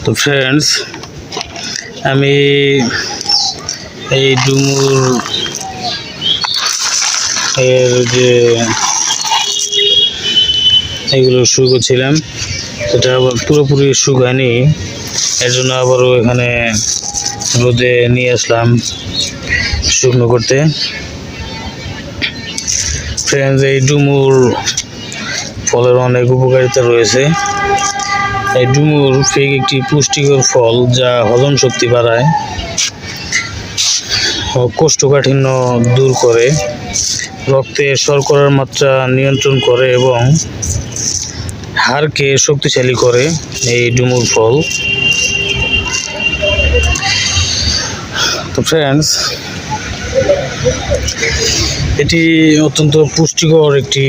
তো ফ্রেন্ডস, আমি এই ডুমুর এর যে এগুলো শুকোছিলাম, এটা আবার পুরোপুরি শুকায়নি, এর জন্য আবারও এখানে রোদে নিয়ে আসলাম শুকনো করতে। ফ্রেন্ডস, এই ডুমুর ফলের অনেক উপকারিতা রয়েছে। এই ডুমুর ফিগ একটি পুষ্টিকর ফল যা হজম শক্তি বাড়ায় ও কোষ্ঠকাঠিন্য দূর করে, রক্তে শর্করার মাত্রা নিয়ন্ত্রণ করে এবং হাড়কে শক্তিশালী করে। এই ডুমুর ফল, তো ফ্রেন্ডস, এটি অত্যন্ত পুষ্টিকর একটি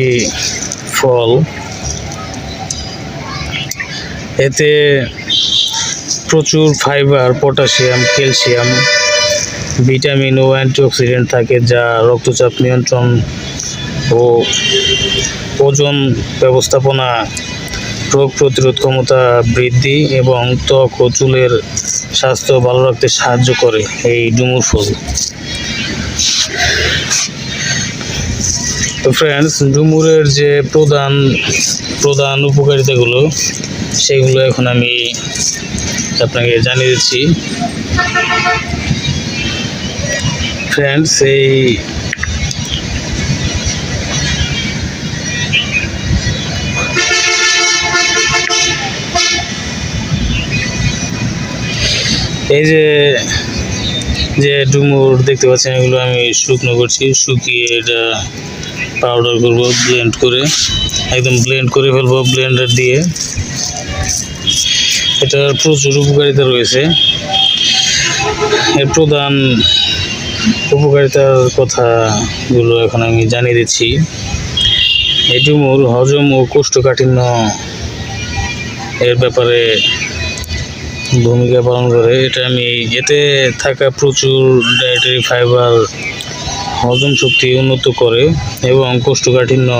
ফল। এতে প্রচুর ফাইবার, পটাশিয়াম, ক্যালসিয়াম, ভিটামিন ও অ্যান্টিঅক্সিডেন্ট থাকে, যা রক্তচাপ নিয়ন্ত্রণ ও ওজন ব্যবস্থাপনা, রোগ প্রতিরোধ ক্ষমতা বৃদ্ধি এবং ত্বক ও চুলের স্বাস্থ্য ভালো রাখতে সাহায্য করে এই ডুমুর ফল। তো ফ্রেন্ডস, ডুমুরের যে প্রধান উপকারিতাগুলো সেগুলো এখন আমি আপনাকে জানিয়ে দিচ্ছি। ফ্রেন্ডস, এই যে ডুমুর দেখতে পাচ্ছেন, এগুলো আমি শুকনো করছি, শুকিয়ে এটা পাউডার করব, ব্লেন্ড করে একদম ব্লেন্ড করে ফেলবো ব্লেন্ডার দিয়ে। এটার প্রচুর উপকারিতা রয়েছে। এর প্রধান উপকারিতার কথাগুলো এখন আমি জানিয়ে দিচ্ছি। এই ডুমুর হজম ও কোষ্ঠকাঠিন্য এর ব্যাপারে ভূমিকা পালন করে। এতে থাকা প্রচুর ডায়েটারি ফাইবার হজম শক্তি উন্নত করে এবং কোষ্ঠকাঠিন্য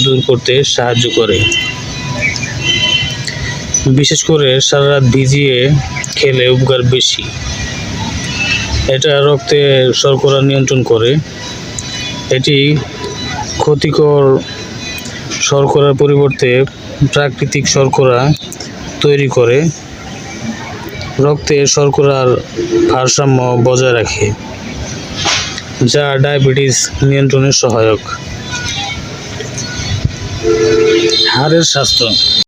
দূর করতে সাহায্য করে। বিশেষ করে সারা রাত ভিজিয়ে খেলে উপকার বেশি। এটা রক্তে শর্করা নিয়ন্ত্রণ করে। এটি ক্ষতিকর শর্করার পরিবর্তে প্রাকৃতিক শর্করা তৈরি করে, রক্তে শর্করার ভারসাম্য বজায় রাখে, যা ডায়াবেটিস নিয়ন্ত্রণে সহায়ক। হাড়ের স্বাস্থ্য।